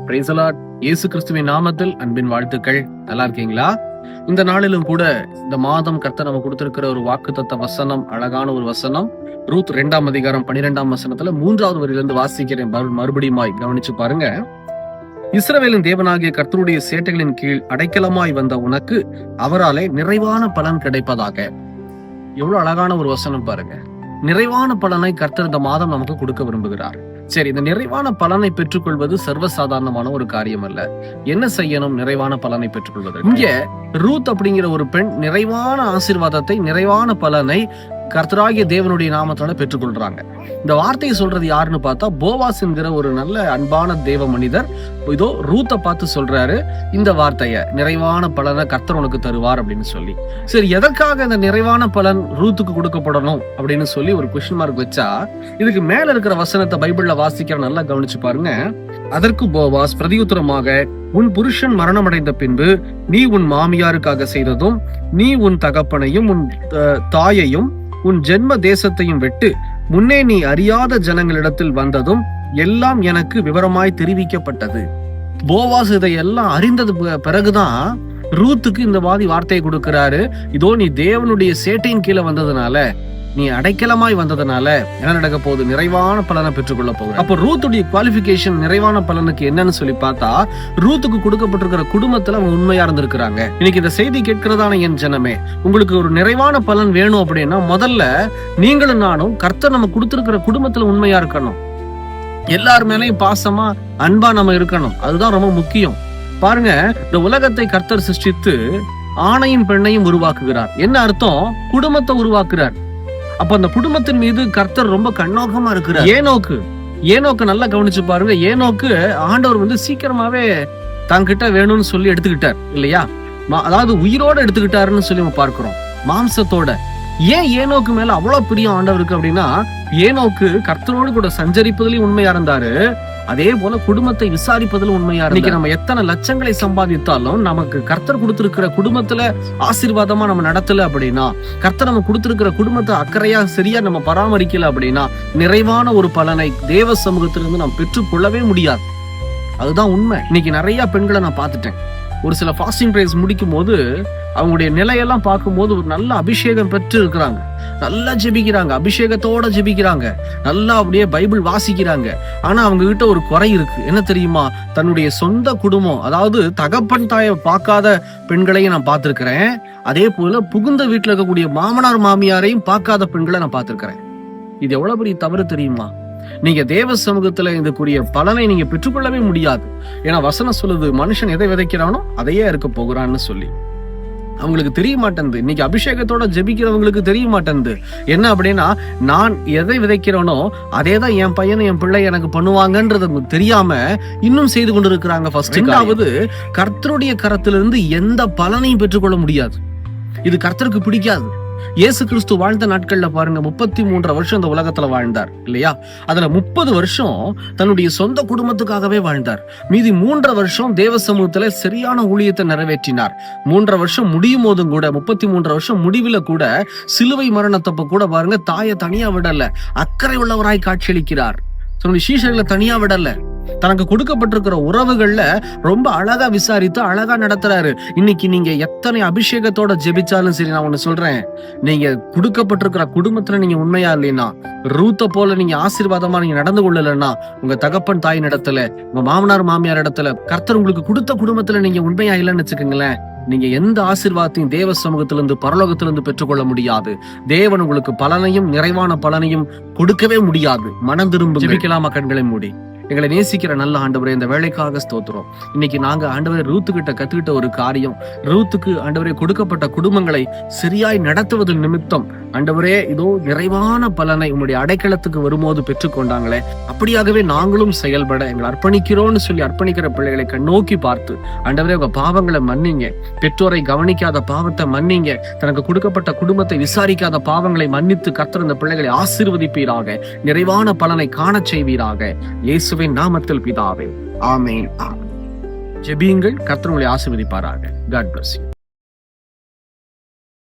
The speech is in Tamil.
Praise the Lord. இயேசு கிறிஸ்துவின் நாமத்தில் அன்பின் வாழ்த்துக்கள். நல்லா இருக்கீங்களா? இந்த நாளிலும் கூட இந்த மாதம் கர்த்தர் நம்ம கொடுத்திருக்கிற ஒரு வாக்குத்தத்த வசனம், அழகான ஒரு வசனம். ரூத் 2ஆம் அதிகாரம் 12ஆம் வசனத்துல 3வது வரியிலிருந்து வாசிக்கிறேன். மறுபடியுமாய் கவனிச்சு பாருங்க. இஸ்ரவேலின் தேவனாகிய கர்த்தருடைய சேட்டைகளின் கீழ் அடைக்கலமாய் வந்த உனக்கு அவராலே நிறைவான பலன் கிடைப்பதாக. எவ்வளவு அழகான ஒரு வசனம் பாருங்க. நிறைவான பலனை கர்த்தர் இந்த மாதம் நமக்கு கொடுக்க விரும்புகிறார். சரி, இந்த நிறைவான பலனை பெற்றுக்கொள்வது சர்வசாதாரணமான ஒரு காரியம் அல்ல. என்ன செய்யணும் நிறைவான பலனை பெற்றுக்கொள்வது? இங்க ரூத் அப்படிங்கிற ஒரு பெண் நிறைவான ஆசீர்வாதத்தை, நிறைவான பலனை கர்த்தராகிய தேவனுடைய நாமத்தால பெற்றுக்கொள்றாங்க. இந்த வார்த்தையை சொல்றது யாருன்னு பார்த்தா போவாஸ் என்கிற ஒரு நல்ல அன்பான தேவ மனிதர் இதோ ரூத்தை பார்த்து சொல்றாரு இந்த வார்த்தைய, நிறைவான பலனை கர்த்தர் உனக்கு தருவார் அப்படின்னு சொல்லி. சரி, எதற்காக இந்த நிறைவான பலன் ரூத்துக்கு கொடுக்கப்படணும் அப்படின்னு சொல்லி ஒரு கொஸ்டின் மார்க் வச்சா, இதுக்கு மேல இருக்கிற வசனத்தை பைபிள்ல வாசிக்கிற நல்லா கவனிச்சு பாருங்க. அதற்கு போவாஸ் பிரதியுத்தரமாக, உன் புருஷன் மரணமடைந்த பின்பு நீ உன் மாமியாருக்காக செய்ததும், நீ உன் தகப்பனையும் உன் தாயையும் உன் ஜென்ம தேசத்தையும் விட்டு முன்னே நீ அறியாத ஜனங்களிடத்தில் வந்ததும் எல்லாம் எனக்கு விவரமாய் தெரிவிக்கப்பட்டது. போவாஸ் இதையெல்லாம் அறிந்தது பிறகுதான் ரூத்துக்கு இந்த வார்த்தையை கொடுக்கிறாரு. இதோ நீ தேவனுடைய சேட்டையின் கீழே வந்ததுனால, நீ அடைக்கலமாய் வந்ததுனால என்ன நடக்க போகுது? நிறைவான பலனை பெற்றுக்கொள்ள போகுது. அப்ப ரூத்துடைய குவாலிபிகேஷன் நிறைவான பலனுக்கு என்னன்னு சொல்லி பார்த்தா, ரூத்துக்கு கொடுக்கப்பட்டிருக்கிற குடும்பத்துல அவங்க உண்மையா இருந்திருக்கிறாங்க. இன்னைக்கு இந்த செய்தி கேட்கிறதான என் ஜனமே, உங்களுக்கு ஒரு நிறைவான பலன் வேணும் அப்படின்னா முதல்ல நீங்களும் நானும் கர்த்தர் நம்ம கொடுத்திருக்கிற குடும்பத்துல உண்மையா இருக்கணும். எல்லார் மேலையும் பாசமா அன்பா நம்ம இருக்கணும். அதுதான் ரொம்ப முக்கியம். பாருங்க, இந்த உலகத்தை கர்த்தர் சிருஷ்டித்து ஆணையும் பெண்ணையும் உருவாக்குகிறார். என்ன அர்த்தம்? குடும்பத்தை உருவாக்குறார். அப்ப அந்த குடும்பத்தின் மீது கர்த்தர் ரொம்ப கண்ணோக்கமா இருக்கிறார். ஏனோக்கு நல்லா கவனிச்சு பாருங்க. ஏனோக்கு ஆண்டவர் சீக்கிரமாவே தங்கிட்ட வேணும்னு சொல்லி எடுத்துக்கிட்டார் இல்லையா? அதாவது உயிரோட எடுத்துக்கிட்டாருன்னு சொல்லி நம்ம பார்க்கிறோம், மாம்சத்தோட. ஏன் ஏனோக்கு மேல அவ்வளவு பிரியம் ஆண்டவருக்கு அப்படின்னா, ஏனோக்கு கர்த்தரோடு கூட சஞ்சரிப்பதிலும் உண்மையா இருந்தாரு, அதே போல குடும்பத்தை விசாரிப்பதிலும் உண்மையா. இன்னைக்கு நம்ம எத்தனை லட்சங்களை சம்பாதித்தாலும் நமக்கு கர்த்தர் கொடுத்திருக்கிற குடும்பத்துல ஆசீர்வாதமா நம்ம நடத்தல அப்படின்னா, கர்த்தர் நம்ம கொடுத்திருக்கிற குடும்பத்தை அக்கறையா சரியா நம்ம பராமரிக்கல அப்படின்னா, நிறைவான ஒரு பலனை தேவ சமூகத்திலிருந்து நாம் பெற்றுக்கொள்ளவே முடியாது. அதுதான் உண்மை. இன்னைக்கு நிறைய பெண்களை நான் பார்த்துட்டேன். ஒரு சில ஃபாஸ்டிங் பிரேஸ் முடிக்கும் போது அவங்களுடைய நிலையெல்லாம் பார்க்கும்போது ஒரு நல்ல அபிஷேகம் பெற்று இருக்கிறாங்க, நல்லா ஜெபிக்கிறாங்க, அபிஷேகத்தோட ஜெபிக்கிறாங்க, நல்லா அப்படியே பைபிள் வாசிக்கிறாங்க. ஆனா அவங்க கிட்ட ஒரு குறை இருக்கு. என்ன தெரியுமா? தன்னுடைய சொந்த குடும்பம், அதாவது தகப்பன் தாயை பார்க்காத பெண்களையும் நான் பார்த்திருக்கிறேன். அதே போல புகுந்த வீட்டுல இருக்கக்கூடிய மாமனார் மாமியாரையும் பார்க்காத பெண்களை நான் பார்த்திருக்கிறேன். இது எவ்வளவு பெரிய தவறு தெரியுமா? நீங்க தேவ சமூகத்துல இருக்கக்கூடிய பலனை நீங்க பெற்றுக்கொள்ளவே முடியாது. ஏன்னா வசனம் சொல்லுது, மனுஷன் எதை விதைக்கிறானோ அதையே இருக்க போகிறான்னு சொல்லி. அவங்களுக்கு தெரிய மாட்டேங்குது. இன்னைக்கு அபிஷேகத்தோட ஜெபிக்கிறவங்களுக்கு தெரிய மாட்டேங்குது. என்ன அப்படின்னா, நான் எதை விதைக்கிறேனோ அதே தான் என் பையன் என் பிள்ளை எனக்கு பண்ணுவாங்கன்றது தெரியாம இன்னும் செய்து கொண்டு இருக்கிறாங்க. ஃபர்ஸ்ட் கர்த்தருடைய கரத்திலிருந்து எந்த பலனையும் பெற்றுக்கொள்ள முடியாது. இது கர்த்தருக்கு பிடிக்காது. இயேசு கிறிஸ்து வாழ்ந்த நாட்கள்ல பாருங்க, 33 வருஷம் இந்த உலகத்துல வாழ்ந்தார் இல்லையா? அதுல 30 வருஷம் தன்னுடைய சொந்த குடும்பத்துக்காகவே வாழ்ந்தார். மீதி 3 வருஷம் தேவ சமூகத்துல சரியான ஊழியத்தை நிறைவேற்றினார். 3 வருஷம் முடியும் போதும் கூட, 33 வருஷம் முடிவுல கூட, சிலுவை மரணத்தப்ப கூட பாருங்க, தாயை தனியா விடல, அக்கறை உள்ளவராய் காட்சியளிக்கிறார். தன்னுடைய சீஷர்களை தனியா விடல, தனக்கு கொடுக்கப்பட்டிருக்கிற உறவுகள்ல ரொம்ப அழகா விசாரித்து அழகா நடத்துறாரு. இன்னைக்கு நீங்க எத்தனை அபிஷேகத்தோட ஜெபிச்சாலும் சரி, நான் ஒண்ணு சொல்றேன், நீங்க கொடுக்கப்பட்டிருக்கிற குடும்பத்துல நீங்க உண்மையா இல்லைன்னா, ரூத்த போல நீங்க ஆசீர்வாதமா நீங்க நடந்து கொள்ளலன்னா, உங்க தகப்பன் தாயின் இடத்துல, உங்க மாமனார் மாமியார் இடத்துல, கர்த்தர் உங்களுக்கு கொடுத்த குடும்பத்துல நீங்க உண்மையா இல்லைன்னு வச்சுக்கோங்களேன், நீங்க எந்த ஆசீர்வாதத்தையும் தேவ சமூகத்திலிருந்து பரலோகத்திலிருந்து பெற்றுக்கொள்ள முடியாது. தேவன் உங்களுக்கு பலனையும் நிறைவான பலனையும் கொடுக்கவே முடியாது. மனம் திரும்ப ஜெபிக்கலாமா கண்களை மூடி? எங்களை நேசிக்கிற நல்ல ஆண்டவரே, இந்த வேலைக்காக ஸ்தோத்திரம். இன்னைக்கு நாங்க ஆண்டவரே ரூத்துக்கிட்ட கத்துக்கிட்ட ஒரு காரியம், ரூத்துக்கு ஆண்டவரே கொடுக்கப்பட்ட குடும்பங்களை சரியாய் நடத்துவதன் நிமித்தம் ஆண்டவரே இதோ நிறைவான பலனை உங்களுடைய அடைக்கலத்துக்கு வரும்போது பெற்றுக்கொண்டாங்களே, அப்படியாகவே நாங்களும் செயல்பட எங்களை அர்ப்பணிக்கிறோம்னு சொல்லி அர்ப்பணிக்கிற பிள்ளைகளை கண்ணோக்கி பார்த்து ஆண்டவரே உங்க பாவங்களை மன்னிங்க, பெற்றோரை கவனிக்காத பாவத்தை மன்னிங்க, தனக்கு கொடுக்கப்பட்ட குடும்பத்தை விசாரிக்காத பாவங்களை மன்னித்து கர்த்தர் இந்த பிள்ளைகளை ஆசீர்வதிப்பீராக, நிறைவான பலனை காண செய்வீராக. இயேசுவின் நாமத்தில் பிதாவே, ஆமென். ஜெபியுங்கள். கர்த்தர் உங்களை ஆசீர்வதிப்பாராக. God bless you.